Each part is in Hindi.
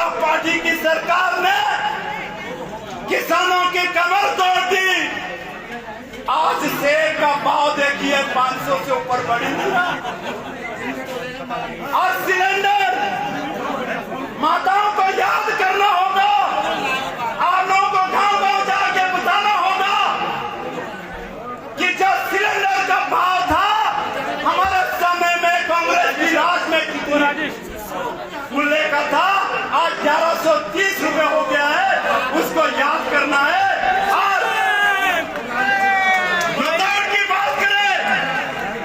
जनता पार्टी की सरकार ने किसानों की कमर तोड़ दी। आज सेब का भाव देखिए 500 से ऊपर बढ़ गया। और सिलेंडर, माताओं को याद करना होगा, आप लोगों को गांव-गांव जाके बताना होगा कि जो सिलेंडर का भाव था हमारे समय में कांग्रेस की राज में कितने मूल्य का था, आज 1130 रुपए हो गया है। उसको याद करना है। और नोटबंदी की बात करें,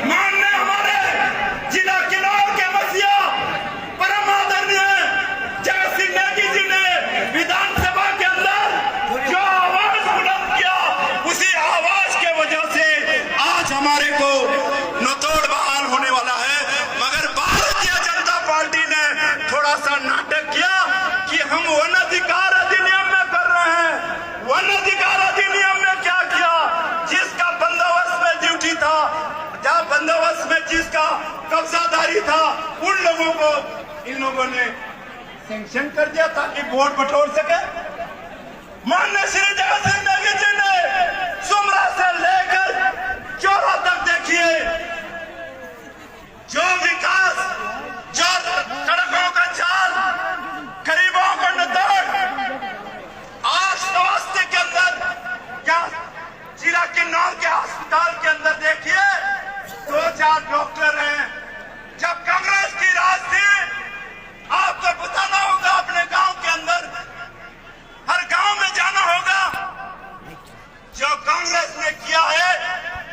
माननीय हमारे जिला किन्नौर के मसीहा परम आदरणीय जगत सिंह नेगी जी ने विधानसभा के अंदर जो आवाज बुलंद किया, उसी आवाज के वजह से आज हमारे को नोतोड़ बहाल होने वाला है। मगर भारतीय जनता पार्टी ने थोड़ा सा नाटक किया कि हम वन अधिकार अधिनियम में कर रहे हैं। वन अधिकार अधिनियम में क्या किया? जिसका बंदोबस्त में ड्यूटी था, जहाँ बंदोबस्त में जिसका कब्जादारी था, उन लोगों को इन लोगों ने सैंक्शन कर दिया ताकि वोट बटोर सके। माननीय श्री जगत सिंह नेगी जी ने सुमरा से लेकर चौरा तक देखिए, जो विकास, जो सड़कों का जाल, गरीबों को नोतोड़, आज स्वास्थ्य के अंदर क्या जिला किन्नौर के अस्पताल के अंदर देखिए 2-4 डॉक्टर हैं। जब कांग्रेस की राज थी, आपको बताना होगा, अपने गांव के अंदर हर गांव में जाना होगा। जो कांग्रेस ने किया है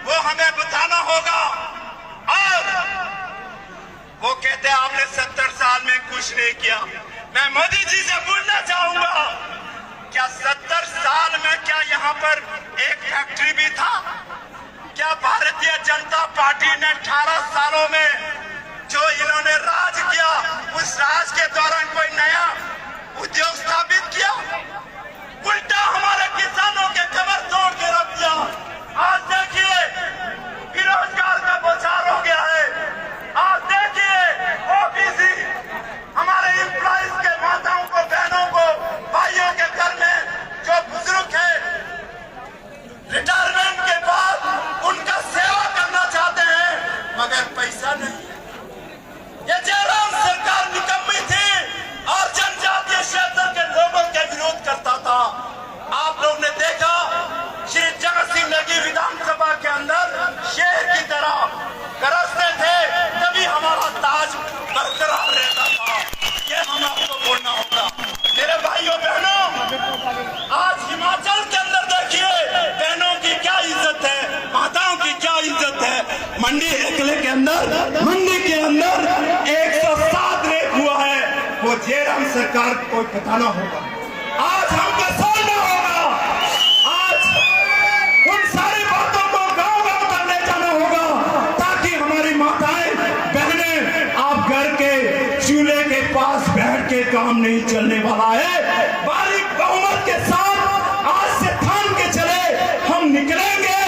वो हमें बताना होगा। और वो कहते हैं आपने 70 साल में कुछ नहीं किया। मैं मोदी जी से पूछना चाहूंगा, क्या 70 साल में क्या यहाँ पर एक फैक्ट्री भी था? क्या भारतीय जनता पार्टी ने 18 सालों में जो इन्होंने राज किया, उस राज के दौरान कोई नया उद्योग स्थापित किया? उल्टा हमारे किसानों के कमर तोड़ के रख दिया। आज देखिए बेरोजगार का बचाव हो गया है। आज देखिए ओबीसी हमारे एम्प्लॉइज के माताओं को, बहनों को, भाइयों के घर में जो बुजुर्ग है, रिटायरमेंट के बाद उनका सेवा करना चाहते हैं मगर पैसा नहीं। ये जयराम सरकार निकम्मी थी और जनजातीय क्षेत्र के लोगों के विरोध करता था। आप लोग ने देखा श्री जगत सिंह नेगी विधानसभा के अंदर शेर की तरह गरजते थे, तभी हमारा ताज बरकरार रहता था। ये हम आपको बोलना होगा। मेरे भाइयों बहनों, आज हिमाचल के अंदर देखिए बहनों की क्या इज्जत है, माताओं की क्या इज्जत है। मंडी एकले के अंदर, मंडी के अंदर 107 रेप हुआ है। वो जयराम सरकार को बताना होगा। आज हमको सोचना होगा। आज उन सारी बातों को गांव-गांव तक ले जाना होगा ताकि हमारी माताएं, बहनें, आप घर के चूल्हे के पास बैठ के काम नहीं चलने वाला है। बारीक बहुमत के साथ आज से थाम के चले, हम निकलेंगे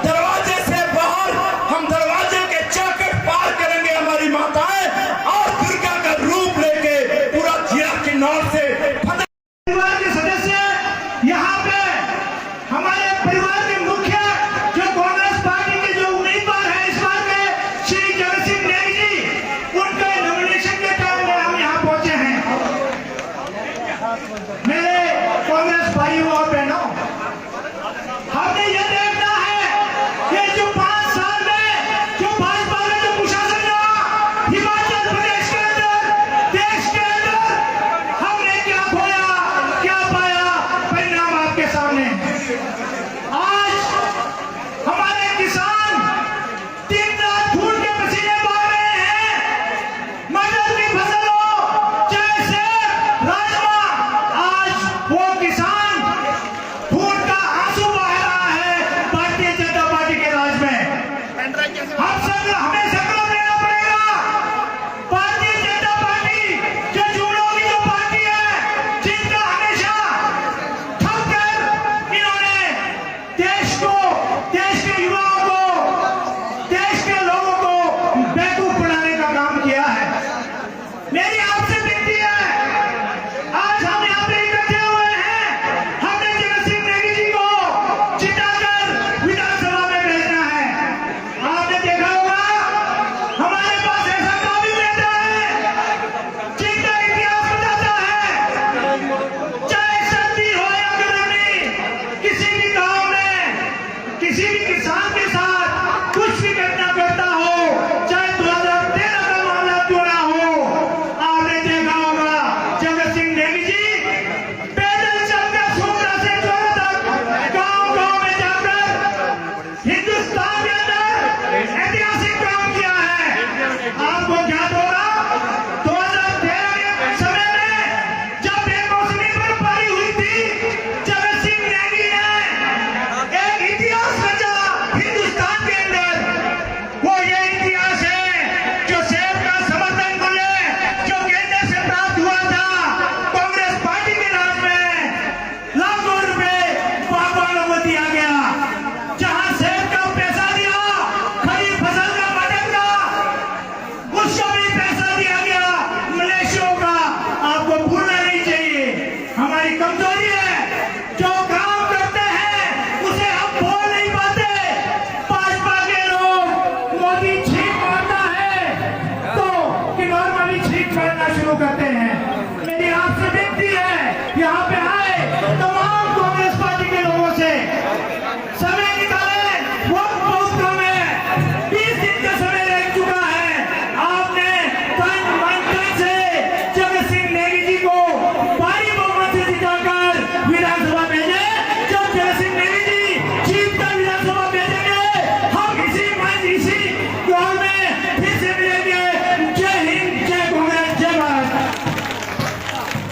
दरवाजे से बाहर, हम दरवाजे के चौखट पार करेंगे हमारी माताएं, और दुर्गा का रूप लेके पूरा जिला किन्नौर से परिवार के सदस्य यहाँ पे हमारे परिवार के मुखिया जो कांग्रेस पार्टी के जो उम्मीदवार हैं इस बार के श्री जगत सिंह नेगी जी, उनके नॉमिनेशन के टाइम में हम यहाँ पहुंचे हैं। मेरे कांग्रेस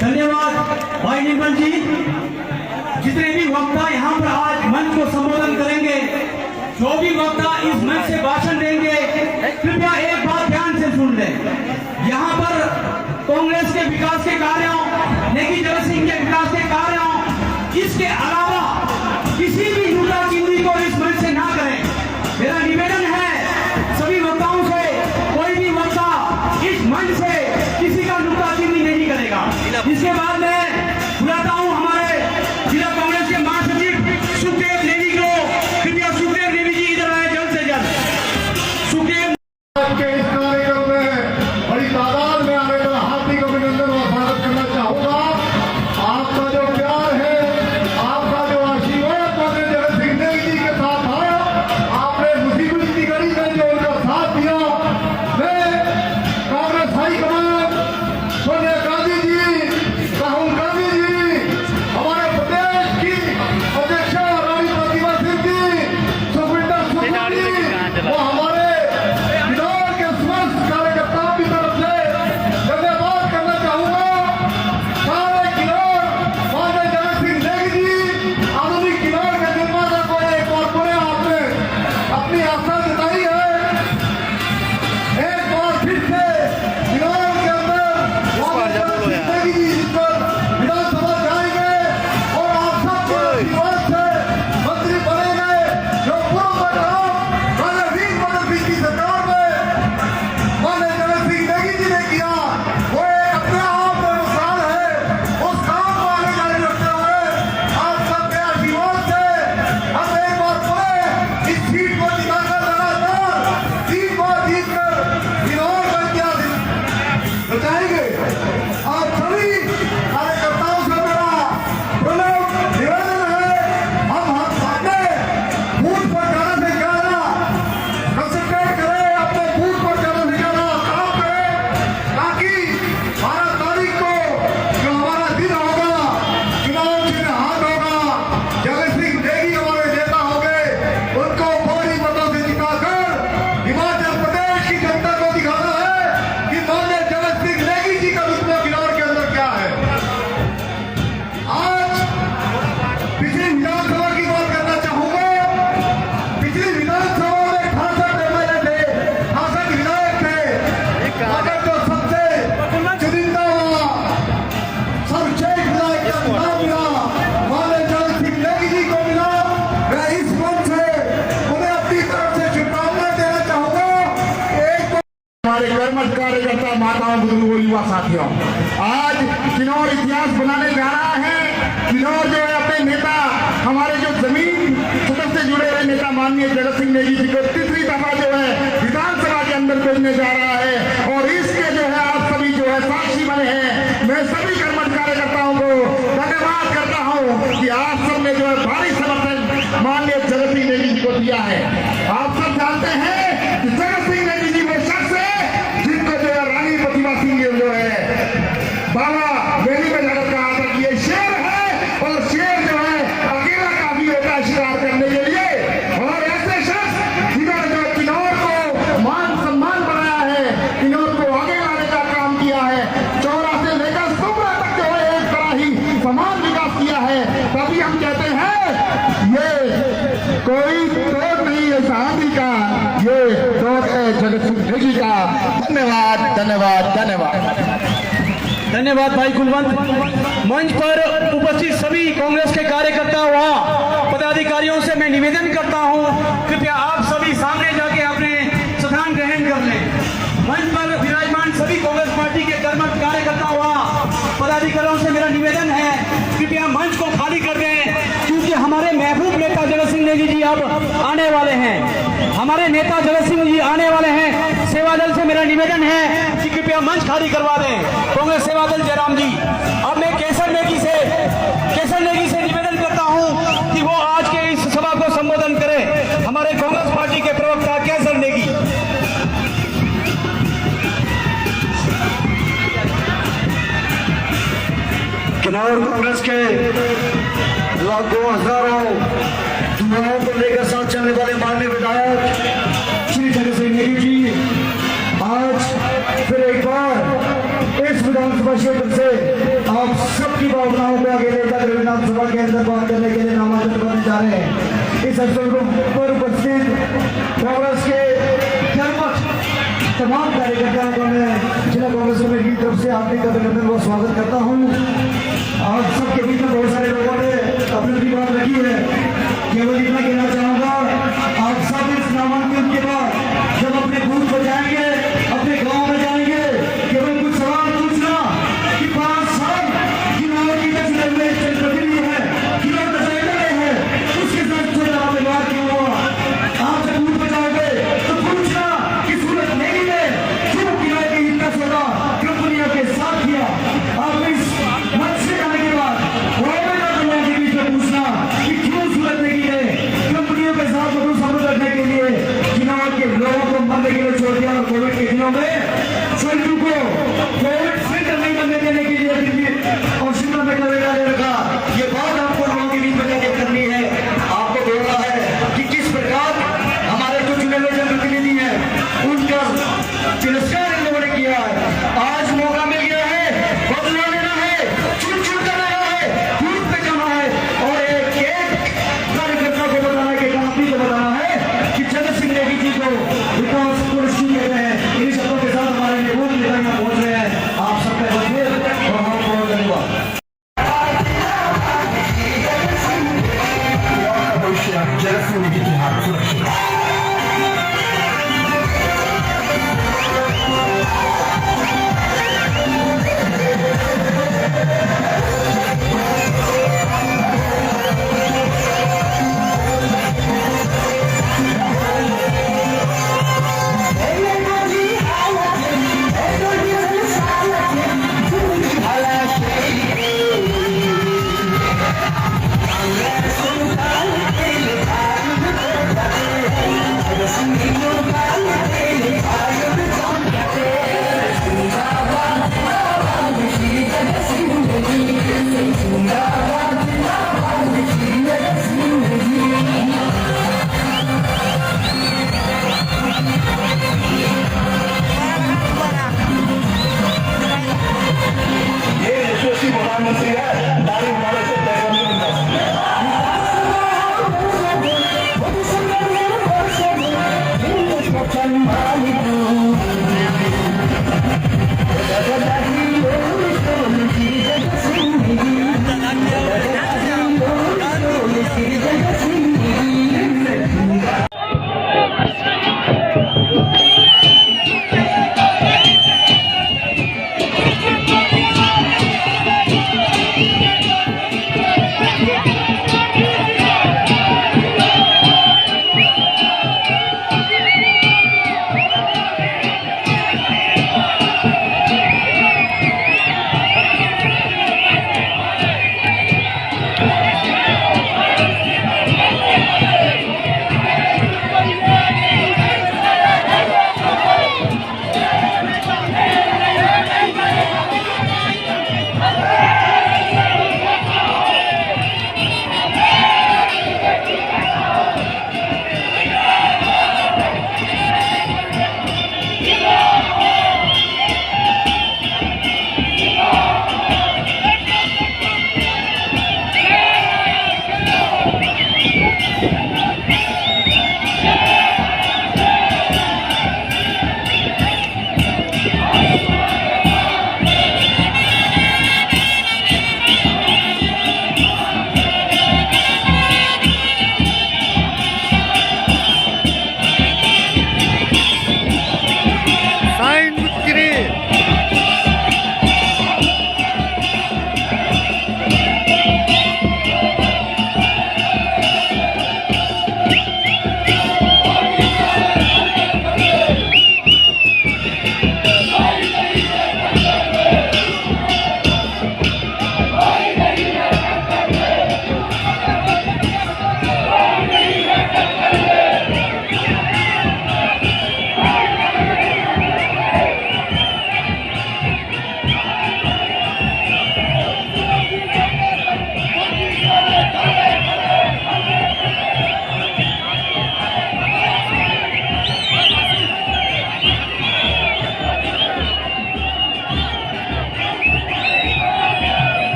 धन्यवाद भाई निर्मल जी। जितने भी वक्ता यहाँ पर आज मंच को संबोधन करेंगे, जो भी वक्ता इस मंच से भाषण देंगे, कृपया एक बात ध्यान से सुन लें। यहाँ पर कांग्रेस के विकास के कार्यों, नेकी जगत सिंह के विकास के कार्यों, इसके अलावा किसी भी नुक्ताचीनी को इस मंच से ना करें। मेरा निवेदन है सभी वक्ताओं से, कोई भी वक्ता इस मंच से किसी का नुक्ताचीनी नहीं करेगा। इसके बाद मैं बुलाता हूं हमारे जिला कांग्रेस के महासचिव सुखदेव नेगी को। कृपया सुखदेव नेगी जी इधर आए जल्द से जल्द। सुखदेव के इस कार्यक्रम में बड़ी तादाद में आने का हार्दिक अभिनंदन और स्वागत करना चाहूंगा। आपका जो प्यार है, आपका जो आशीर्वाद माननीय जगत सिंह नेगी जी के साथ था, आपने मुसीबत की घड़ी में जो उनका साथ दिया, मैं कांग्रेस हाईकमान सोनिया गांधी जी, राहुल गांधी जी, हमारे प्रदेश की अध्यक्षा रानी प्रतिभा सिंह जी, सुखविंदर सुक्खू जी, वो हमारे किन्नौर के समस्त कार्यकर्ताओं की तरफ से धन्यवाद करना चाहूंगा। सारे किन्नौर माननीय जगत सिंह नेगी जी, आधुनिक किन्नौर के निर्माता को एक और पुणे आपने अपनी आस्था जताई है। एक बार फिर से किन्नौर के अंदर नेगी जी इस पर विधानसभा जाएंगे और आप सबके आशीर्वाद से मंत्री बनेंगे। जो पूर्व में माननीय वीर भगत सिंह की सरकार में माननीय जगत सिंह नेगी जी ने किया, वो एक अपने आप में मिसाल है। उस काम को आगे जारी रखते हुए आप सबके आशीर्वाद से हम एक बार पुणे इस सीट को जिताकर लगातार 3 बार जीतकर किन्नौर का इतिहास रचाएंगे। आप सभी कार्यकर्ताओं से मेरा प्रमुख निवेदन है, हम अपने बूथ पर जाने से ज्यादा कंसंट्रेट करें, अपने बूथ पर जाने से ज्यादा काम करें, ताकि 12 तारीख को जो हमारा दिन होगा, चुनाव चिन्ह हाथ होगा, जगत सिंह नेगी हमारे नेता होंगे, उनको भारी मतों से जिताकर हिमाचल प्रदेश की जनता को दिखाना है कि माननीय जगत सिंह नेगी जी का रुतबा किन्नौर के अंदर क्या है। आज पिछली विधानसभा की बात करना चाहूंगा। पिछली विधानसभा में 68 एमएलए थे, 68 विधायक थे, मगर जो सबसे चुनिंदा हुआ सर्वश्रेष्ठ विधायक का नाम मिला माननीय जगत सिंह नेगी जी को मिला। मैं इस मंच से उन्हें अपनी तरफ से शुभकामनाएं देना चाहूंगा। एक हमारे कर्मठ कार्यकर्ता, माताओं, बुजुर्गों, युवा साथियों, आज किन्नौर इतिहास बनाने जा रहा है। किन्नौर जो है अपने नेता, हमारे जो जमीन सदन से जुड़े हुए नेता माननीय जगत सिंह नेगी जी को तीसरी दफा जो है विधानसभा के अंदर भेजने जा रहा है। और इसके जो है आप सभी जो है साक्षी बने हैं। मैं सभी कर्मठ कार्यकर्ताओं को धन्यवाद करता हूं कि आप सबने जो है भारी समर्थन माननीय जगत सिंह नेगी जी को दिया है। आप सब जानते हैं कि जगत सिंह नेगी जी वो शख्स है जिनको जो है रानी प्रतिभा सिंह जो है बाबा वेली में लड़क कहा था कि ये शेर है, और शेर जो है अकेला काफी होता है शिकार करने के लिए। और ऐसे शख्स जिन्होंने जो किन्नौर को मान सम्मान बनाया है, किन्नौर को आगे लाने का काम किया है, चौरा से लेकर सुबह तक जो है एक तरह ही समान विकास किया है। तभी हम कहते हैं ये कोई तोड़ नहीं है साहबी का, ये तोड़ है जगत सिंह नेगी का। धन्यवाद, धन्यवाद, धन्यवाद। धन्यवाद भाई कुलवंत। मंच पर उपस्थित सभी कांग्रेस के कार्यकर्ता व पदाधिकारियों से मैं निवेदन करता हूं, कृपया आप सभी सामने जाके अपने स्थान ग्रहण कर लें। मंच पर विराजमान सभी कांग्रेस पार्टी के कर्मठ कार्यकर्ता व पदाधिकारियों से मेरा निवेदन है, कृपया मंच को खाली कर दें, क्योंकि हमारे महबूब नेता जगत सिंह नेगी जी अब आने वाले हैं। हमारे नेता जगत सिंह जी आने वाले हैं। सेवा दल से मेरा निवेदन है कि कृपया मंच खाली करवा दें। कांग्रेस सेवा दल जयराम जी। अब मैं केसर नेगी से निवेदन करता हूं कि वो आज के इस सभा को संबोधन करें। हमारे कांग्रेस पार्टी के प्रवक्ता केसर नेगी। किन्नौर कांग्रेस के लाखों हजारों युवाओं को लेकर साथ चलने वाले माननीय विधायक श्री जगत सिंह नेगी जी आज फिर एक बार इस विधानसभा क्षेत्र से आप आप सबकी भावनाओं को आगे ले जाकर विधानसभा के अंदर बात करने के लिए नामांकन करने जा रहे हैं। इस अवसर पर उपस्थित कांग्रेस के तमाम कार्यकर्ताओं को मैं जिला कांग्रेस कमेटी की तरफ से हार्दिक अभिनंदन व स्वागत करता हूँ। आज सबके बीच में बहुत सारे लोगों ने अपनी बात रखी है। केवल इतना कहना चाहूँगा, आप सब इस नामांकन के बाद जब अपने बूथ पर जाएंगे, अपने गांव में जाएंगे, केवल कुछ सवाल पूछना कि 5 साल चुनाव की चुने हुए जनप्रतिनिधि है, चुनाव दशहरे है, उसके साथ छोटा व्यवहार क्यों हुआ। आप जब बूथ पर जाओगे तो पूछना कि सूरत नेगी ने क्यों किराए के इतना सौदा कंपनियों के साथ किया। आप इस मंच से जाने के बाद के बीच में पूछना कि क्यों सूरत नेगी ने कंपनियों के साथ समझ रखने के लिए चुनाव के लोगों को मरने के लिए छोड़ दिया और कोविड के दिनों में शरीर को कोविड फ्री नहीं बनने देने के लिए दिल्ली और शिमला में लगा रखा। ये बात आपको लोगों के बीच में जाकर करनी है। आपको बोलना है कि किस प्रकार हमारे जो चुने हुए जनप्रतिनिधि हैं उनका तिरस्कार इन लोगों ने किया है। आज मौका मिल गया है, बदला लेना है, चुन चुन कर लेना है, बूथ पे जाना है और एक एक कार्यकर्ता को बताना है कि काफी को बताना है कि जगत सिंह नेगी जी को विकास पुरुष कहते हैं। इन शब्दों के साथ हमारे निबोध नेता यहाँ पहुंच रहे हैं। आप सबका बखैर और हम बहुत धन्यवाद। जगत सिंह नेगी के हाथ सुरक्षित प्रधानमंत्री है दाढ़ी हमारे से तय करने में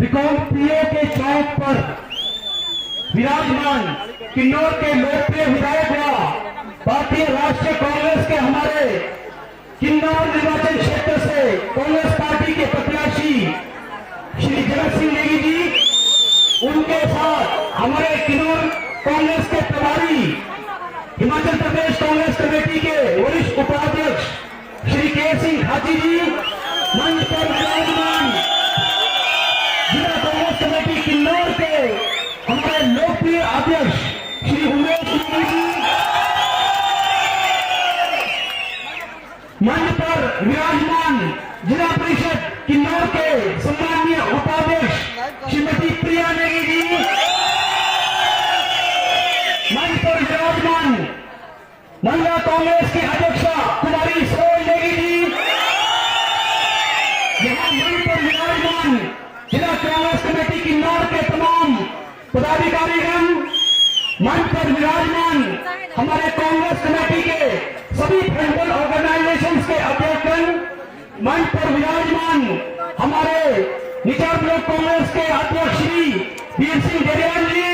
रिकॉर्डियो के चौक पर विराजमान किन्नौर के लोकप्रिय विधायक व भारतीय राष्ट्रीय कांग्रेस के हमारे किन्नौर निर्वाचन क्षेत्र से कांग्रेस पार्टी के प्रत्याशी श्री जगत सिंह नेगी जी, उनके साथ हमारे किन्नौर कांग्रेस के प्रभारी हिमाचल प्रदेश कांग्रेस कमेटी के वरिष्ठ उपाध्यक्ष श्री के सिंह खाची जी मंच पर विराजमान, जिला कांग्रेस कमेटी किन्नौर के हमारे लोकप्रिय अध्यक्ष श्री उमेश नेगी जी, मंच पर विराजमान जिला परिषद किन्नौर के सम्माननीय उपाध्यक्ष श्रीमती प्रिया नेगी जी, मंच पर विराजमान महिला कांग्रेस की अध्यक्षा कुमारी सोल नेगी जी, यहाँ मंच पर विराजमान जिला कांग्रेस कमेटी किन्नौर के तमाम पदाधिकारीगण, मंच पर विराजमान हमारे कांग्रेस कमेटी के सभी फ्रंटल ऑर्गेनाइजेशंस के अध्यक्षगण, मंच पर विराजमान हमारे निचार ब्लॉक कांग्रेस के अध्यक्ष श्री वीर सिंह डेरियान जी,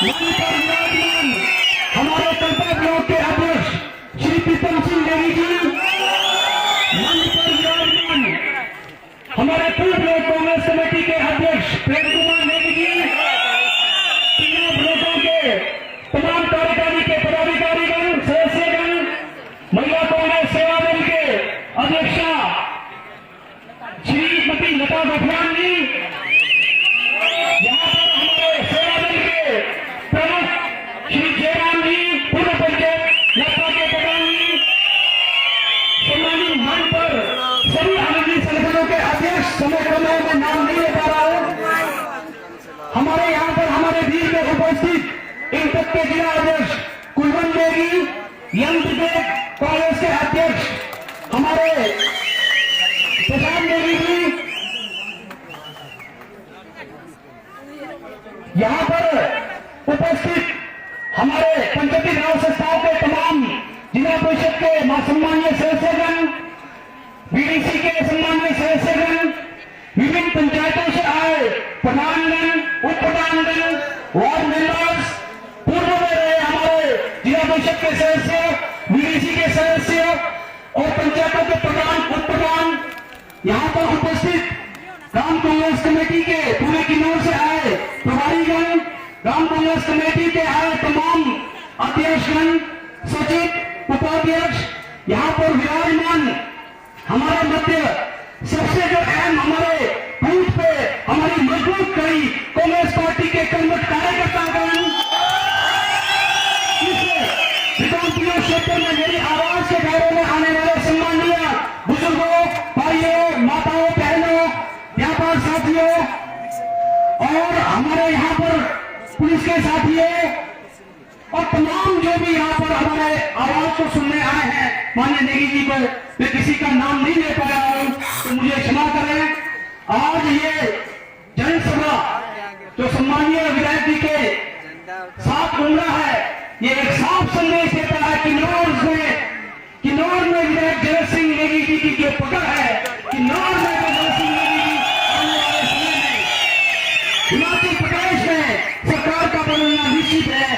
मंच पर विराजमान हमारे कल्पा ब्लॉक के अध्यक्ष श्री प्रीतम सिंह नेगी जी, मंच पर विराजमान हमारे पूर्व ब्लॉक कांग्रेस कमेटी के अध्यक्ष प्रेम कुमार नेगी जी, तीनों ब्लॉकों के तमाम कार्यकारी के पदाधिकारीगण, सदस्यगण, महिला कांग्रेस सेवा दल के अध्यक्षा श्रीमती लता गठियान जी, यहाँ पर हमारे सेवा दल के प्रमुख श्री जयराम जी, पूर्व पंचायत लता के प्रधान जी, सम्मानित मंच पर सभी अनुमति संगठनों के अध्यक्ष, समय क्रम में नाम नहीं ले पा रहा हूं, हमारे यहाँ पर हमारे बीच में उपस्थित इन तक के जिला अध्यक्ष कुलवंत नेगी, यंग ब्रिगेड कांग्रेस के अध्यक्ष हमारे प्रशांत नेगी जी, यहाँ पर उपस्थित हमारे पंचायती राज संस्थाओं के तमाम जिला परिषद के सम्मानीय सदस्यगण, बीडीसी के सम्मानीय सदस्यगण, विभिन्न पंचायतों से आए प्रधानगण, उप प्रधानगण, वार्ड मेंबर्स, पूर्व में रहे हमारे जिला परिषद के सदस्य, बीडीसी के सदस्य और पंचायतों के प्रधान, उप प्रधान, यहाँ पर उपस्थित ग्राम कांग्रेस कमेटी के पूरे किन्नौर से आए प्रभारीगण, ग्राम कांग्रेस कमेटी के आए तमाम अध्यक्षगण, सचिव, उपाध्यक्ष, यहाँ पर विराजमान हमारे मध्य सबसे जो अहम हमारे बूथ पे हमारी मजबूत कड़ी कांग्रेस पार्टी के कर्मठ कार्यकर्तागण, इस रिकॉर्डियो क्षेत्र में मेरी आवाज के दायरे में आने वाले सम्मानीय बुजुर्गों, भाइयों, माताओं, बहनों, व्यापार साथियों और हमारे यहाँ पर पुलिस के साथियों और तमाम जो भी यहाँ पर हमारे आवाज को सुनने आए हैं, माननीय नेगी जी को मैं किसी का नाम नहीं ले पा रहा हूँ तो मुझे क्षमा करें। आज ये जनसभा जो सम्मानीय विधायक जी के साथ घूम रहा है, ये एक साफ संदेश देता है किन्नौर में विधायक जगत सिंह नेगी जी की जो पकड़ है, किन्नौर में जगत सिंह नेगी जी आने वाले समय में हिमाचल प्रदेश में सरकार का बदलना निश्चित है।